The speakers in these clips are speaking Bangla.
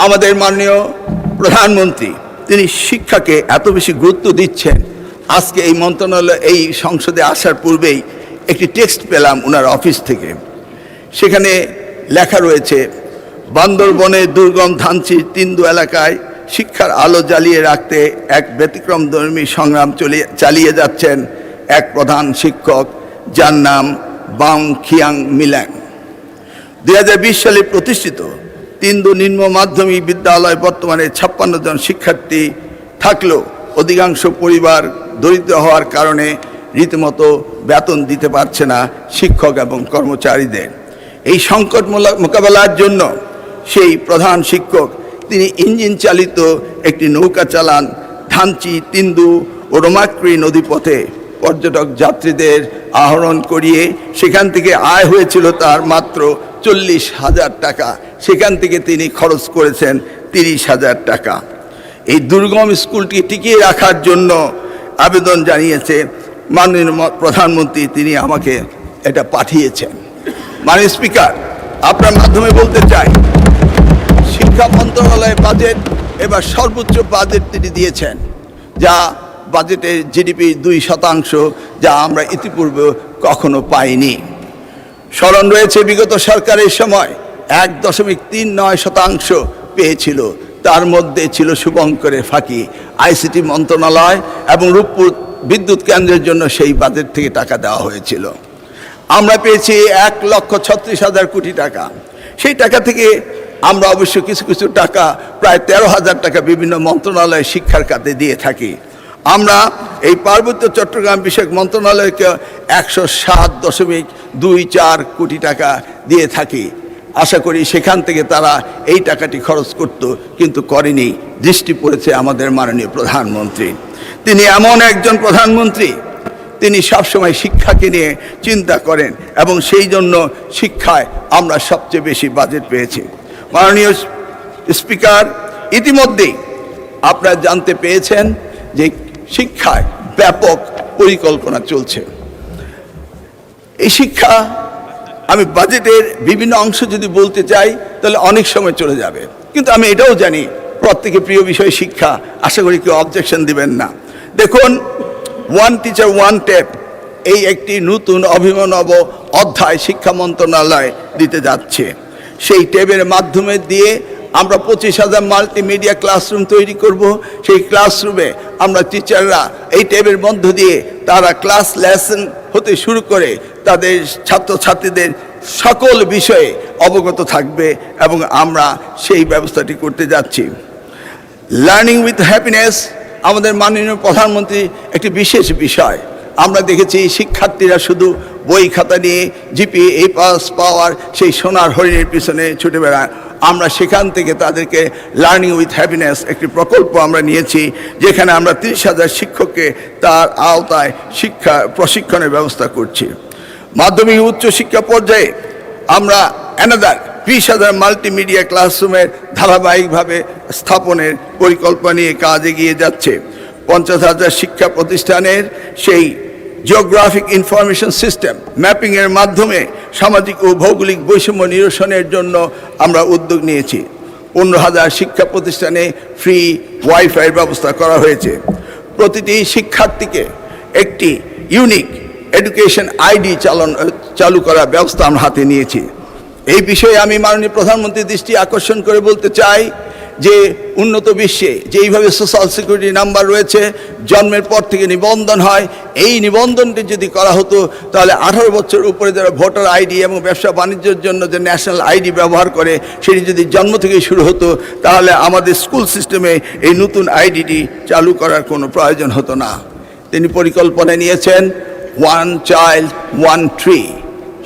আমাদের মাননীয় প্রধানমন্ত্রী তিনি শিক্ষাকে এত বেশি গুরুত্ব দিচ্ছেন। আজকে এই মন্ত্রণালয় এই সংসদে আসার পূর্বেই একটি টেক্সট পেলাম ওনার অফিস থেকে। সেখানে লেখা রয়েছে, বান্দরবনে দুর্গম ধানচির তিন্দু এলাকায় শিক্ষার আলো জ্বালিয়ে রাখতে এক ব্যতিক্রমধর্মী সংগ্রাম চালিয়ে যাচ্ছেন এক প্রধান শিক্ষক, যার নাম বাং খিয়াং মিল্যাং। 2020 সালে প্রতিষ্ঠিত তিন্দু নিম্ন মাধ্যমিক বিদ্যালয় বর্তমানে 56 জন শিক্ষার্থী থাকলেও অধিকাংশ পরিবার দরিদ্র হওয়ার কারণে রীতিমতো বেতন দিতে পারছে না শিক্ষক এবং কর্মচারীদের। এই সংকট মোকাবেলার জন্য সেই প্রধান শিক্ষক তিনি ইঞ্জিন চালিত একটি নৌকা চালান। ধানচি, তিন্দু ও রোমাক্রি নদীপথে পর্যটক যাত্রীদের আহরণ করিয়ে সেখান থেকে আয় হয়েছিল তার মাত্র 40,000 টাকা। সেখান থেকে তিনি খরচ করেছেন 30,000 টাকা। এই দুর্গম স্কুলটি টিকিয়ে রাখার জন্য আবেদন জানিয়েছে মাননীয় প্রধানমন্ত্রী, তিনি আমাকে এটা পাঠিয়েছেন। মাননীয় স্পিকার, আপনার মাধ্যমে বলতে চাই, শিক্ষা মন্ত্রণালয়ের বাজেট এবার সর্বোচ্চ বাজেট তিনি দিয়েছেন, যা বাজেটের জিডিপি 2%, যা আমরা ইতিপূর্বে কখনো পাইনি। স্মরণ রয়েছে বিগত সরকারের সময় 1.39% পেয়েছিল, তার মধ্যে ছিল শুভঙ্করের ফাঁকি। আইসিটি মন্ত্রণালয় এবং রূপপুর বিদ্যুৎ কেন্দ্রের জন্য সেই বাজেট থেকে টাকা দেওয়া হয়েছিল। আমরা পেয়েছি 1,36,000 কোটি টাকা। সেই টাকা থেকে আমরা অবশ্য কিছু কিছু টাকা, প্রায় 13,000 টাকা বিভিন্ন মন্ত্রণালয় শিক্ষার খাতে দিয়ে থাকি। আমরা এই পার্বত্য চট্টগ্রাম বিষয়ক মন্ত্রণালয়কে 107.24 কোটি টাকা দিয়ে থাকি। আশা করি সেখান থেকে তারা এই টাকাটি খরচ করত, কিন্তু করেনি। দৃষ্টি পড়েছে আমাদের মাননীয় প্রধানমন্ত্রী। তিনি এমন একজন প্রধানমন্ত্রী, তিনি সবসময় শিক্ষাকে নিয়ে চিন্তা করেন এবং সেই জন্য শিক্ষায় আমরা সবচেয়ে বেশি বাজেট পেয়েছি। মাননীয় স্পিকার, ইতিমধ্যেই আপনারা জানতে পেরেছেন যে শিক্ষায় ব্যাপক পরিকল্পনা চলছে। এই শিক্ষা, আমি বাজেটের বিভিন্ন অংশ যদি বলতে চাই তাহলে অনেক সময় চলে যাবে, কিন্তু আমি এটাও জানি প্রত্যেকের প্রিয় বিষয় শিক্ষা। আশা করি কেউ অবজেকশন দিবেন না। দেখুন, ওয়ান টিচার ওয়ান ট্যাব, এই একটি নতুন অভিনব অধ্যায় শিক্ষা মন্ত্রণালয় দিতে যাচ্ছে। সেই ট্যাবের মাধ্যমে দিয়ে আমরা 25,000 মাল্টিমিডিয়া ক্লাসরুম তৈরি করব। সেই ক্লাসরুমে আমরা টিচাররা এই ট্যাবের মধ্য দিয়ে তারা ক্লাস লেসন হতে শুরু করে তাদের ছাত্রছাত্রীদের সকল বিষয়ে অবগত থাকবে এবং আমরা সেই ব্যবস্থাটি করতে যাচ্ছি। লার্নিং উইথ হ্যাপিনেস আমাদের মাননীয় প্রধানমন্ত্রী একটি বিশেষ বিষয়। আমরা দেখেছি শিক্ষার্থীরা শুধু বই খাতা নিয়ে জিপিএ A+ পাওয়ার সেই সোনার হরিণের পিছনে ছুটে বেড়ায়। আমরা সেখান থেকে তাদেরকে লার্নিং উইথ হ্যাপিনেস একটি প্রকল্প আমরা নিয়েছি, যেখানে আমরা 30,000 শিক্ষককে তার আওতায় প্রশিক্ষণের ব্যবস্থা করছি। মাধ্যমিক উচ্চ শিক্ষা পর্যায়ে আমরা অ্যানাদার 20,000 মাল্টিমিডিয়া ক্লাসরুমের ধারাবাহিকভাবে স্থাপনের পরিকল্পনা নিয়ে কাজ এগিয়ে যাচ্ছে। 50,000 শিক্ষা প্রতিষ্ঠানের সেই জিওগ্রাফিক ইনফরমেশন সিস্টেম ম্যাপিংয়ের মাধ্যমে সামাজিক ও ভৌগোলিক বৈষম্য নিরসনের জন্য আমরা উদ্যোগ নিয়েছি। 15,000 শিক্ষা প্রতিষ্ঠানে ফ্রি ওয়াইফাইয়ের ব্যবস্থা করা হয়েছে। প্রতিটি শিক্ষার্থীকে একটি ইউনিক এডুকেশন আইডি চালু করার ব্যবস্থা আমরা হাতে নিয়েছি। এই বিষয়ে আমি মাননীয় প্রধানমন্ত্রীর দৃষ্টি আকর্ষণ করে বলতে চাই যে উন্নত বিশ্বে যেইভাবে সোশ্যাল সিকিউরিটি নাম্বার রয়েছে, জন্মের পর থেকে নিবন্ধন হয়, এই নিবন্ধনটি যদি করা হতো তাহলে 18 বছর উপরে যারা ভোটার আইডি এবং ব্যবসা বাণিজ্যের জন্য যে ন্যাশনাল আইডি ব্যবহার করে সেটি যদি জন্ম থেকেই শুরু হতো তাহলে আমাদের স্কুল সিস্টেমে এই নতুন আইডিটি চালু করার কোনো প্রয়োজন হতো না। তিনি পরিকল্পনা নিয়েছেন ওয়ান চাইল্ড ওয়ান ট্রি।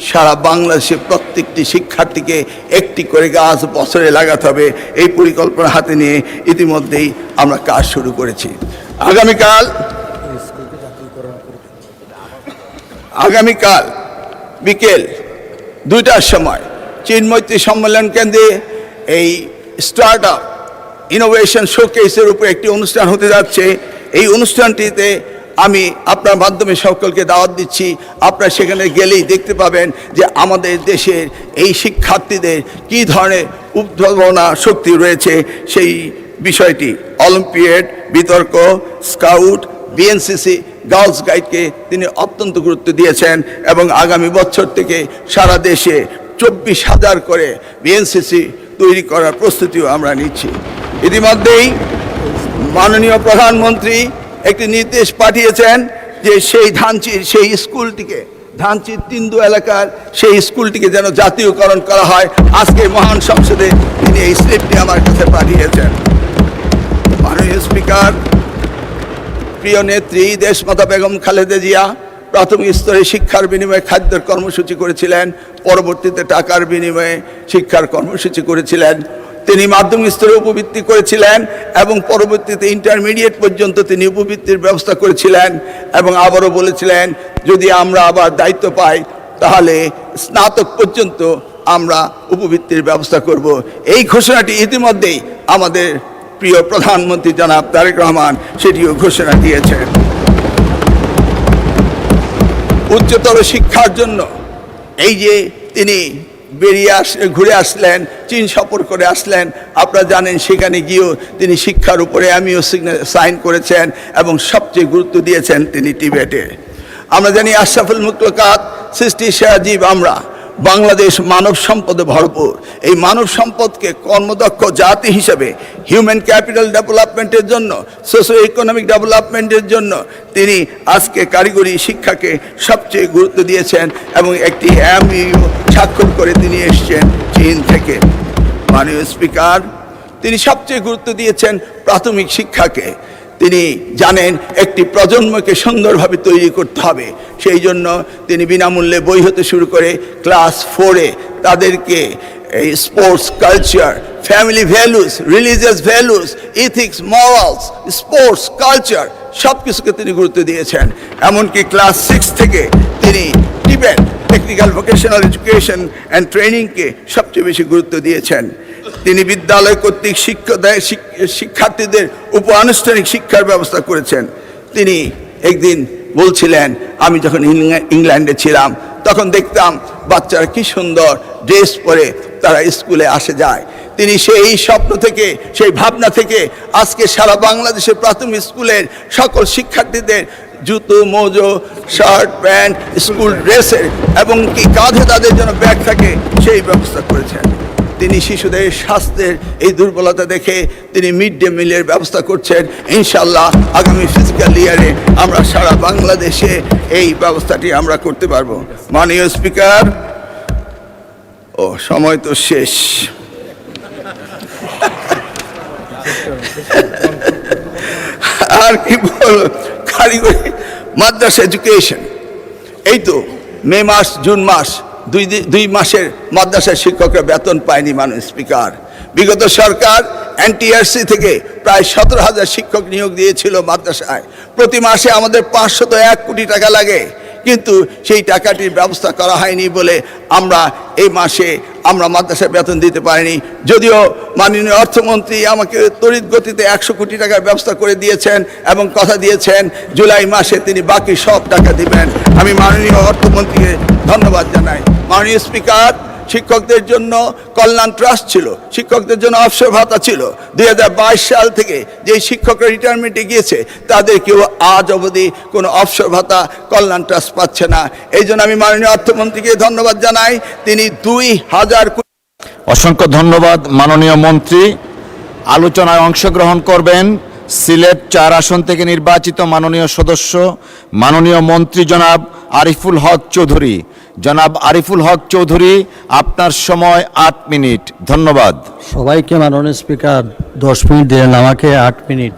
সারা বাংলাদেশে প্রত্যেকটি শিক্ষার্থীকে একটি করে গাছ বছরে লাগাতে হবে। এই পরিকল্পনা হাতে নিয়ে ইতিমধ্যেই আমরা কাজ শুরু করেছি। আগামীকাল বিকেল 2টার সময় চিন্মৈত্রী সম্মেলন কেন্দ্রে এই স্টার্ট আপ ইনোভেশন শোকেসের উপর একটি অনুষ্ঠান হতে যাচ্ছে। এই অনুষ্ঠানটিতে আমি আপনার মাধ্যমে সকলকে দাওয়াত দিচ্ছি, আপনারা সেখানে গেলেই দেখতে পাবেন যে আমাদের দেশের এই শিক্ষার্থীদের কী ধরনের উদ্ভাবনা শক্তি রয়েছে। সেই বিষয়টি অলিম্পিয়াড, বিতর্ক, স্কাউট, বিএনসিসি, গার্লস গাইডকে তিনি অত্যন্ত গুরুত্ব দিয়েছেন এবং আগামী বছর থেকে সারা দেশে 24,000 করে বিএনসিসি তৈরি করার প্রস্তুতিও আমরা নিচ্ছি। ইতিমধ্যেই মাননীয় প্রধানমন্ত্রী একটি নির্দেশ পাঠিয়েছেন যে সেই স্কুলটিকে, ধানচির তিন্দু এলাকার সেই স্কুলটিকে যেন জাতীয়করণ করা হয়। আজকে মহান সংসদে তিনি এই স্লিপটি আমার কাছে পাঠিয়েছেন। মাননীয় স্পিকার, প্রিয় নেত্রী দেশমাতা বেগম খালেদা জিয়া প্রাথমিক স্তরে শিক্ষার বিনিময়ে খাদ্যের কর্মসূচি করেছিলেন, পরবর্তীতে টাকার বিনিময়ে শিক্ষার কর্মসূচি করেছিলেন। তিনি মাধ্যমিক স্তরে উপবৃত্তি করেছিলেন এবং পরবর্তীতে ইন্টারমিডিয়েট পর্যন্ত তিনি উপবৃত্তির ব্যবস্থা করেছিলেন এবং আবারও বলেছিলেন যদি আমরা আবার দায়িত্ব পাই তাহলে স্নাতক পর্যন্ত আমরা উপবৃত্তির ব্যবস্থা করব। এই ঘোষণাটি ইতিমধ্যেই আমাদের প্রিয় প্রধানমন্ত্রী জনাব তারেক রহমান সেটিও ঘোষণা দিয়েছেন। উচ্চতর শিক্ষার জন্য এই যে তিনি ঘুরে আসলেন, চীন সফর করে আসলেন, আপনারা জানেন সেখানে গিয়েও তিনি শিক্ষার উপরে আমিও সাইন করেছেন এবং সবচেয়ে গুরুত্ব দিয়েছেন তিনি টিবেটে। আমরা জানি আশরাফুল মুখলুকাত সৃষ্টি সেরাজীব আমরা, বাংলাদেশ মানব সম্পদে ভরপুর। এই মানব সম্পদকে কর্মদক্ষ জাতি হিসেবে হিউম্যান ক্যাপিটাল ডেভেলপমেন্টের জন্য, সোশ্যাল ইকোনমিক ডেভেলপমেন্টের জন্য তিনি আজকে কারিগরি শিক্ষাকে সবচেয়ে গুরুত্ব দিয়েছেন এবং একটি এমইউ স্বাক্ষর করে তিনি এসেছেন চীন থেকে। মাননীয় স্পিকার, তিনি সবচেয়ে গুরুত্ব দিয়েছেন প্রাথমিক শিক্ষাকে। তিনি জানেন একটি প্রজন্মকে সুন্দরভাবে তৈরি করতে হবে, সেই জন্য তিনি বিনামূল্যে বই হতে শুরু করে ক্লাস 4-এ তাদেরকে এই sports culture, family values, religious values, ethics, morals, sports culture সব কিছুকে তিনি গুরুত্ব দিয়েছেন। এমনকি ক্লাস 6 থেকে তিনি টিবেট টেকনিক্যাল ভোকেশনাল এডুকেশন অ্যান্ড ট্রেনিংকে সবচেয়ে বেশি গুরুত্ব দিয়েছেন। তিনি বিদ্যালয় কর্তৃক শিক্ষার্থীদের আনুষ্ঠানিক শিক্ষার ব্যবস্থা করেছেন। তিনি একদিন বলছিলেন, আমি যখন ইংল্যান্ডে ছিলাম তখন দেখতাম বাচ্চারা কি সুন্দর ড্রেস পরে তারা স্কুলে আসে যায়। তিনি সেই স্বপ্ন থেকে, সেই ভাবনা থেকে আজকে সারা বাংলাদেশের প্রাথমিক স্কুলের সকল শিক্ষার্থীদের জুতো, মোজো, শার্ট, প্যান্ট, স্কুল ড্রেসের এবং কি কাঁধে তাদের জন্য ব্যাগ থাকে সেই ব্যবস্থা করেছেন। তিনি শিশুদের স্বাস্থ্যের এই দুর্বলতা দেখে তিনি মিড ডে মিলের ব্যবস্থা করছেন। ইনশাল্লাহ আগামী ফিজিক্যাল ইয়ারে আমরা সারা বাংলাদেশে এই ব্যবস্থাটি আমরা করতে পারবো। মাননীয় স্পিকার, সময় তো শেষ। আর কি বল, কারিগরি মাদ্রাসা এডুকেশন, এই তো মে মাস, জুন মাস, দুই মাসের মাদ্রাসার শিক্ষকরা বেতন পায়নি। মাননীয় স্পিকার, বিগত সরকার এনটিআরসি থেকে প্রায় 17,000 শিক্ষক নিয়োগ দিয়েছিল মাদ্রাসায়। প্রতি মাসে আমাদের 501 কোটি টাকা লাগে, কিন্তু সেই টাকাটির ব্যবস্থা করা হয়নি বলে আমরা এই মাসে আমরা মাদ্রাসায় বেতন দিতে পারিনি। যদিও মাননীয় অর্থমন্ত্রী আমাকে তড়িৎ গতিতে 100 কোটি টাকার ব্যবস্থা করে দিয়েছেন এবং কথা দিয়েছেন জুলাই মাসে তিনি বাকি সব টাকা দিবেন। আমি মাননীয় অর্থমন্ত্রীকে ধন্যবাদ জানাই। মাননীয় স্পিকার, শিক্ষকদের জন্য কল্যাণ ট্রাস্ট ছিল, শিক্ষকদের জন্য অবসর ভাতা ছিল। 2022 সাল থেকে যে শিক্ষকরা রিটায়ারমেন্টে গিয়েছে তাদের কেউ আজ অবধি কোনো অবসর ভাতা কল্যাণ ট্রাস্ট পাচ্ছে না। এই জন্য আমি মাননীয় অর্থমন্ত্রীকে ধন্যবাদ জানাই। তিনি 2000 কোটি। অসংখ্য ধন্যবাদ মাননীয় মন্ত্রী। আলোচনায় অংশগ্রহণ করবেন সিলেট 4 আসন থেকে নির্বাচিত মাননীয় সদস্য মাননীয় মন্ত্রী জনাব আরিফুল হক চৌধুরী। জনাব আরিফুল হক চৌধুরী, আপনার সময় 8 মিনিট। ধন্যবাদ। সবাইকে মাননীয় স্পিকার 10 মিনিট দিলেন, আমাকে 8 মিনিট।